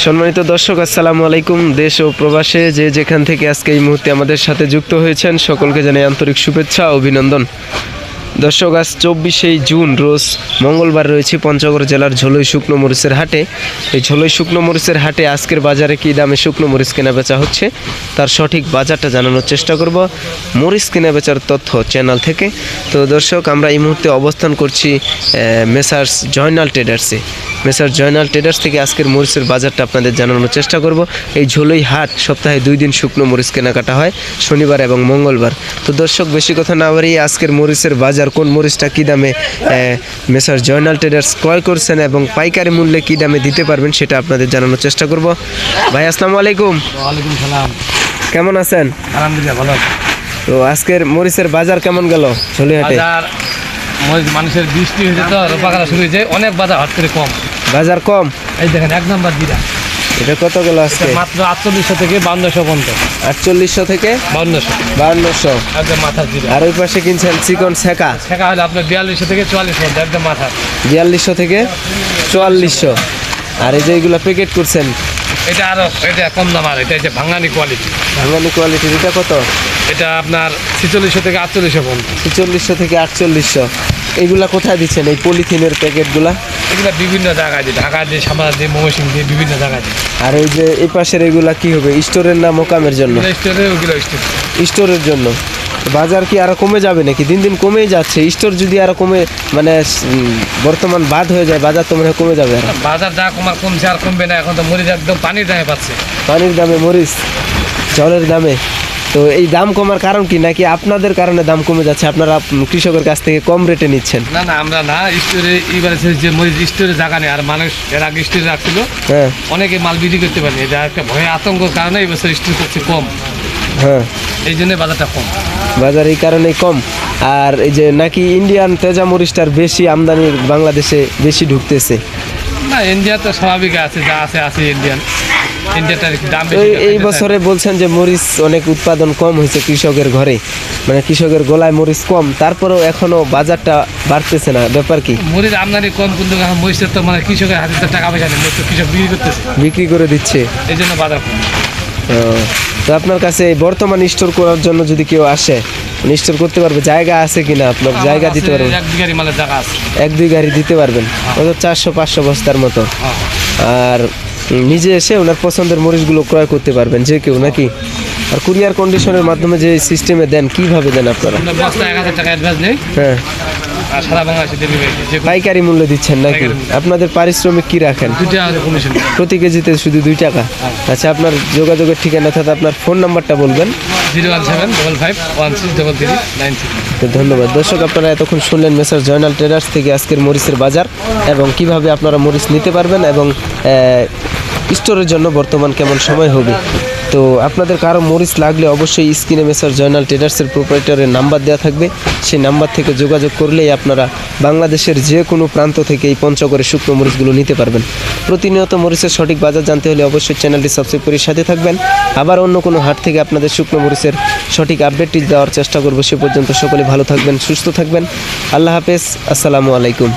সম্মানিত দর্শক, আসসালামু আলাইকুম। দেশ ও প্রবাসে যে যেখান থেকে আজকে এই মুহূর্তে আমাদের সাথে যুক্ত হয়েছেন সকলকে জানাই আন্তরিক শুভেচ্ছা ও অভিনন্দন। দর্শক, আজ 24শে জুন রোজ মঙ্গলবার রয়েছে পঞ্চগড় জেলার ঝোলই শুকনো মরিচের হাটে। এই ঝোলই শুকনো মরিচের হাটে আজকের বাজারে কী দামে শুকনো মরিচ কেনা বেচা হচ্ছে তার সঠিক বাজারটা জানানোর চেষ্টা করব মরিচ কেনা বেচার তথ্য চ্যানেল থেকে। তো দর্শক, আমরা এই মুহূর্তে অবস্থান করছি মেসার্স জয়নাল ট্রেডার্সে। মেসার্স জয়নাল ট্রেডার্স থেকে আজকের মরিচের বাজারটা আপনাদের জানানোর চেষ্টা করব। এই ঝোলই হাট সপ্তাহে 2 দিন শুকনো মরিচ কেনাকাটা হয়, শনিবার এবং মঙ্গলবার। তো দর্শক, বেশি কথা না বাড়িয়ে আজকের মরিচের বাজার, কোন মরিচটা কী দামে মেসার্স জয়নাল ট্রেডার্স ক্রয় করছেন এবং পাইকারি মূল্যে কী দামে দিতে পারবেন সেটা আপনাদের জানানোর চেষ্টা করব। ভাই, আসসালামু আলাইকুম। ওয়ালাইকুম সালাম। কেমন আছেন? আলহামদুলিল্লাহ ভালো আছি। তো আজকের মরিচের বাজার কেমন গেল ঝোলই হাটে? বাজার মানুষের বৃষ্টি হয়েছে তো রোপা করা শুরু হয়েছে, অনেক বাজার হট করে কম। বাজার কম? এই দেখেন 1 নম্বর দিরা, এটা কত গেল আজকে? মাত্র 4800 থেকে 5200 পর্যন্ত। 4800 থেকে 5200 একদম মাথার দিরা। আর ওই পাশে কিনছেন চিকন শেখা? শেখা হলে আপনার 4200 থেকে 4400 পর্যন্ত একদম মাথার। 4200 থেকে 4400। আর এই যে এইগুলো প্যাকেট করছেন, এটা কম দাম। আর এটা ভাঙানি কোয়ালিটি। ভাঙানি কোয়ালিটির এটা কত? এটা আপনার 4600 থেকে 4800 পর্যন্ত। 4600 থেকে 4800। এইগুলা কোথায় দিচ্ছেন এই পলিথিনের প্যাকেটগুলা? এগুলো বিভিন্ন জায়গায় দিয়ে, ঢাকা দিয়ে, সামারা দিয়ে, ময়মনসিংহ দিয়ে, বিভিন্ন জায়গায় দিয়ে। আর ওই যে এই পাশের এগুলা কি হবে, স্টোরের না মোকামের জন্য? স্টোরে, ওগুলো স্টোরের জন্য। বাজার কি আরো কমে যাবে নাকি? দিন দিন কমেই যাচ্ছে। স্টোর যদি আরো কমে মানে বর্তমান বাদ হয়ে যায়, বাজার তো মনে হয় কমে যাবে। বাজার যা কমছে আর কমবে না। এখন তো মরিচ একদম পানির দামে পাচ্ছে। পানির দামে মরিচ, জলের দামে। তো এই দাম কমার কারণ কি, নাকি আপনাদের কারণে দাম কমে যাচ্ছে? আপনারা কৃষকের কাছ থেকে কম রেটে নিচ্ছেন? না, আমরা না, স্টোরে এইবারে যে মরিচ স্টোরে জায়গা নেই। আর মানুষ এর আগে স্টোরে রাখছিল, হ্যাঁ, অনেকে মাল বিক্রি করতে পারেনি। এটা একটা ভয়ে আতঙ্কের কারণে এই বছর স্টোর করছে কম। হ্যাঁ, এই জন্য বাজারটা কম। বাজার এই কারণেই কম। আর এই যে নাকি ইন্ডিয়ান তেজা মরিচটার বেশি আমদানি বাংলাদেশে বেশি ঢুকতেছে। না, ইন্ডিয়া তো স্বাভাবিক আছে, যা আছে ইন্ডিয়াটার দাম বেশি। এই বছরে বলছেন যে মরিচ অনেক উৎপাদন কম হয়েছে কৃষকের ঘরে, মানে কৃষকের গলায় মরিচ কম, তারপরেও এখনো বাজারটা বাড়তেছে না। ব্যাপার কি? মরিচ আমদানি কম, কিন্তু এখন মরিচের তো মানে কৃষকের হাতে তো টাকা পয়সা নেই, কৃষক বিক্রি করে দিচ্ছে, এই জন্য বাজার কম। তো আপনার কাছে বর্তমান স্টোর করার জন্য যদি কেউ আসে, স্টোর করতে পারবে? জায়গা আছে কিনা? আপনার জায়গা দিতে পারবেন? 1-2 গাড়ি মালের জায়গা আছে। 1-2 গাড়ি দিতে পারবেন, 400-500 বস্তার মতো। আর নিজে এসে ওনার পছন্দের মরিচগুলো ক্রয় করতে পারবেন যে কেউ নাকি? আর কুরিয়ার কন্ডিশনের মাধ্যমে যে সিস্টেমে দেন, কিভাবে দেন আপনারা? বস্তা 1000 টাকা অ্যাডভান্স নেই। হ্যাঁ, আর সারা বাংলাদেশে ডেলিভারি। পাইকারি মূল্য দিচ্ছেন নাকি? আপনাদের পারিশ্রমিক কি রাখেন? 2 টাকা কমিশন। প্রতি কেজিতে শুধু 2 টাকা? আচ্ছা, আপনার যোগাযোগের ঠিকানা অর্থাৎ আপনার ফোন নাম্বারটা বলবেন। 017555393। ধন্যবাদ। দর্শক, আপনারা এতক্ষণ শুনলেন মেসার্স জয়নাল ট্রেডার্স থেকে আজকের মরিচের বাজার এবং কিভাবে আপনারা মরিচ নিতে পারবেন এবং স্টোরের জন্য বর্তমান কেমন সময় হবে। তো আপনাদের কারো মরিচ লাগলে অবশ্যই স্ক্রিনে মেসার্স জয়নাল ট্রেডার্সের প্রোপ্রাইটরের নাম্বার দেওয়া থাকবে। সেই নাম্বার থেকে যোগাযোগ করলেই আপনারা বাংলাদেশের যে কোনো প্রান্ত থেকে এই পঞ্চগড়ের শুকনো মরিচগুলো নিতে পারবেন। প্রতিনিয়ত মরিচের সঠিক বাজার জানতে হলে অবশ্যই চ্যানেলটি সাবস্ক্রাইব করে সাথে থাকবেন। আবার অন্য কোনো হাট থেকে আপনাদের শুকনো মরিচের সঠিক আপডেটটি দেওয়ার চেষ্টা করব। সে পর্যন্ত সকলে ভালো থাকবেন, সুস্থ থাকবেন। আল্লাহ হাফেজ, আসসালামু আলাইকুম।